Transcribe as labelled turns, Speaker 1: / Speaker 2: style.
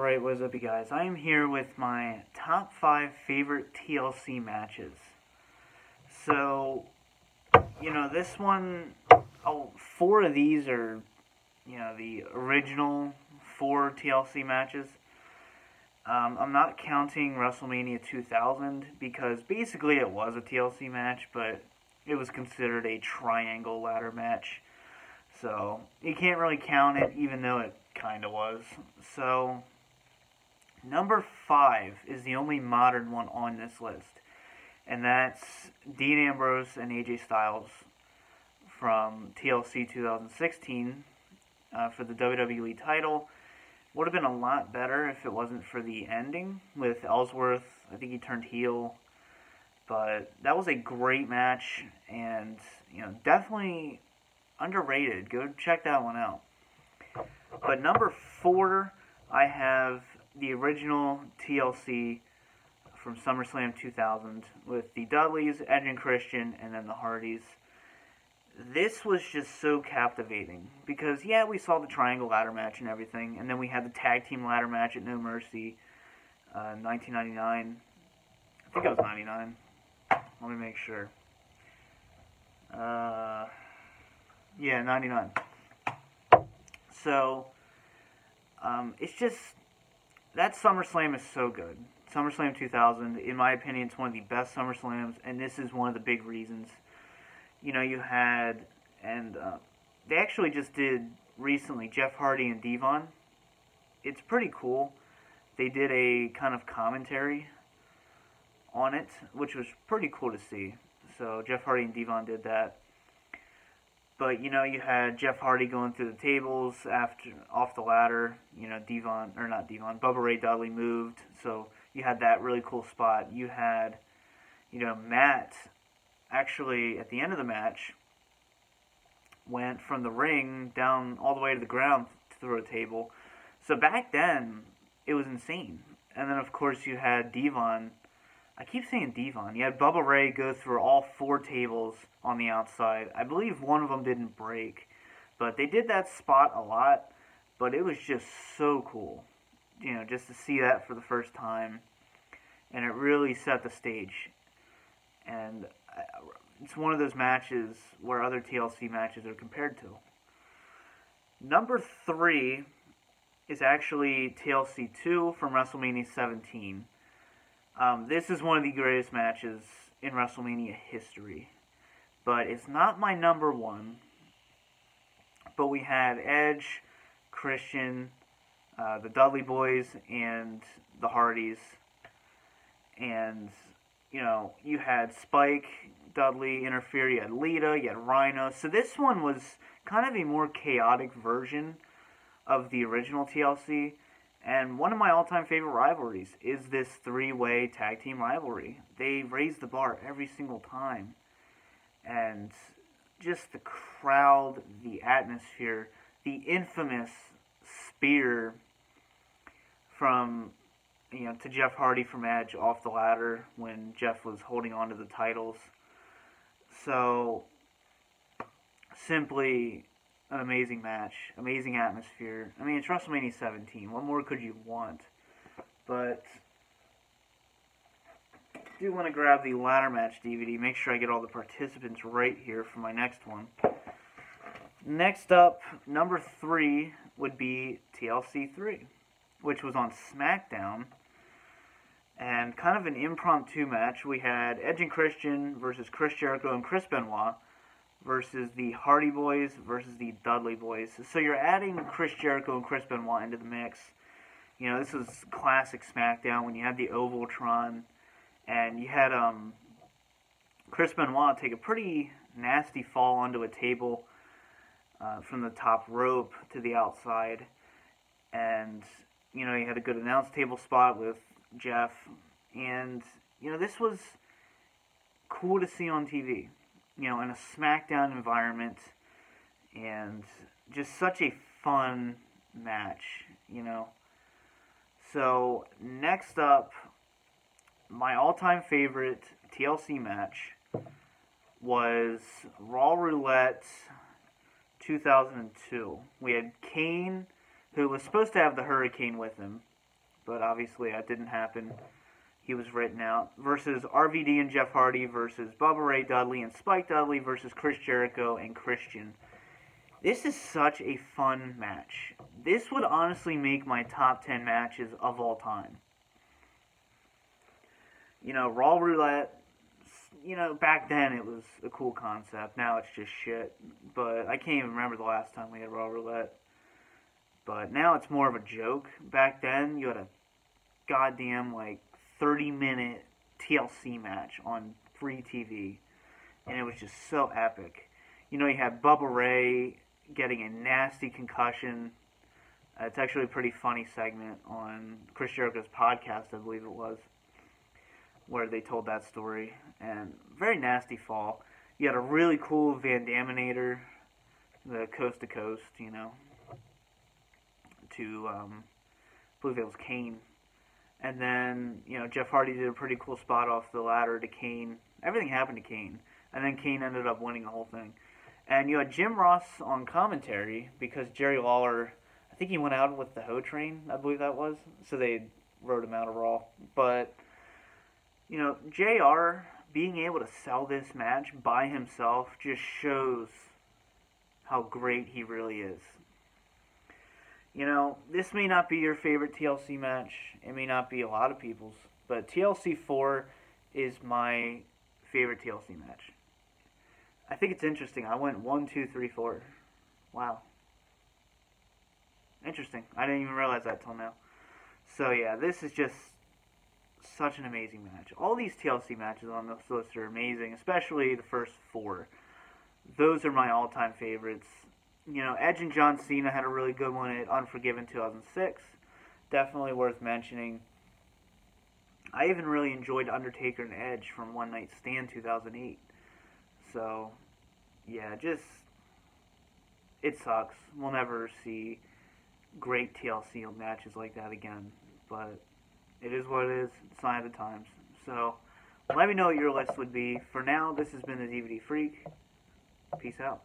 Speaker 1: Alright, what's up you guys? I am here with my top 5 favorite TLC matches. So, this one, 4 of these are, the original 4 TLC matches. I'm not counting WrestleMania 2000 because basically it was a TLC match, but it was considered a triangle ladder match. So, you can't really count it even though it kind of was. So, number 5 is the only modern one on this list, and that's Dean Ambrose and AJ Styles from TLC 2016 for the WWE title. Would have been a lot better if it wasn't for the ending with Ellsworth. I think he turned heel, but that was a great match, and definitely underrated. Go check that one out. But number 4, I have the original TLC from SummerSlam 2000 with the Dudleys, Edge and Christian, and then the Hardys. This was just so captivating because, yeah, we saw the triangle ladder match and everything, and then we had the tag team ladder match at No Mercy, 1999. I think it was 99. Let me make sure. Yeah, 99. So, it's just, that SummerSlam is so good. SummerSlam 2000, in my opinion, it's one of the best SummerSlams, and this is one of the big reasons. You had, and they actually just did recently, Jeff Hardy and Devon. It's pretty cool. They did a kind of commentary on it, which was pretty cool to see. So Jeff Hardy and Devon did that. But, you had Jeff Hardy going through the tables off the ladder. Bubba Ray Dudley moved. So you had that really cool spot. You had, Matt actually, at the end of the match, went from the ring down all the way to the ground through a table. So back then, it was insane. And then, of course, you had Devon. I keep saying Devon. You had Bubba Ray go through all 4 tables on the outside. I believe one of them didn't break. But they did that spot a lot. But it was just so cool. Just to see that for the first time. And it really set the stage. And it's one of those matches where other TLC matches are compared to. Number 3 is actually TLC 2 from WrestleMania 17. This is one of the greatest matches in WrestleMania history. But it's not my number 1. But we had Edge, Christian, the Dudley Boys, and the Hardys. And, you had Spike, Dudley interfere, you had Lita, you had Rhino. So this one was kind of a more chaotic version of the original TLC. And one of my all-time favorite rivalries is this 3-way tag team rivalry. They raise the bar every single time. And just the crowd, the atmosphere, the infamous spear from, to Jeff Hardy from Edge off the ladder when Jeff was holding on to the titles. So, simply an amazing match, amazing atmosphere. I mean, it's WrestleMania 17. What more could you want? But I do want to grab the ladder match DVD. Make sure I get all the participants right here for my next one. Next up, number 3 would be TLC 3, which was on SmackDown. And kind of an impromptu match. We had Edge and Christian versus Chris Jericho and Chris Benoit versus the Hardy Boys versus the Dudley Boys. So you're adding Chris Jericho and Chris Benoit into the mix. This was classic SmackDown when you had the Ovaltron. And you had Chris Benoit take a pretty nasty fall onto a table from the top rope to the outside. And, you had a good announce table spot with Jeff. And, this was cool to see on TV. In a SmackDown environment, and just such a fun match, So, next up, my all-time favorite TLC match was Raw Roulette 2002. We had Kane, who was supposed to have the Hurricane with him, but obviously that didn't happen. He was written out. Versus RVD and Jeff Hardy versus Bubba Ray Dudley and Spike Dudley versus Chris Jericho and Christian. This is such a fun match. This would honestly make my top 10 matches of all time. You know, Raw Roulette, you know, back then it was a cool concept. Now it's just shit. But I can't even remember the last time we had Raw Roulette. But now it's more of a joke. Back then, you had a goddamn, 30-minute TLC match on free TV. And it was just so epic. You know, you had Bubba Ray getting a nasty concussion. It's actually a pretty funny segment on Chris Jericho's podcast, I believe it was, where they told that story. And very nasty fall. You had a really cool Van Daminator, the coast to coast, you know, to, I believe it was Kane. And then, you know, Jeff Hardy did a pretty cool spot off the ladder to Kane. Everything happened to Kane. And then Kane ended up winning the whole thing. And you had Jim Ross on commentary because Jerry Lawler, I think he went out with the Ho Train, I believe that was. So they wrote him out of Raw. But, you know, JR being able to sell this match by himself just shows how great he really is. You know, this may not be your favorite TLC match. It may not be a lot of people's. But TLC 4 is my favorite TLC match. I think it's interesting. I went 1, 2, 3, 4. Wow. Interesting. I didn't even realize that till now. So yeah, this is just such an amazing match. All these TLC matches on this list are amazing, especially the first 4. Those are my all-time favorites. You know, Edge and John Cena had a really good one at Unforgiven 2006. Definitely worth mentioning. I even really enjoyed Undertaker and Edge from One Night Stand 2008. So, yeah, just, it sucks. We'll never see great TLC matches like that again. But it is what it is. It's sign of the times. So, let me know what your list would be. For now, this has been the DVD Freak. Peace out.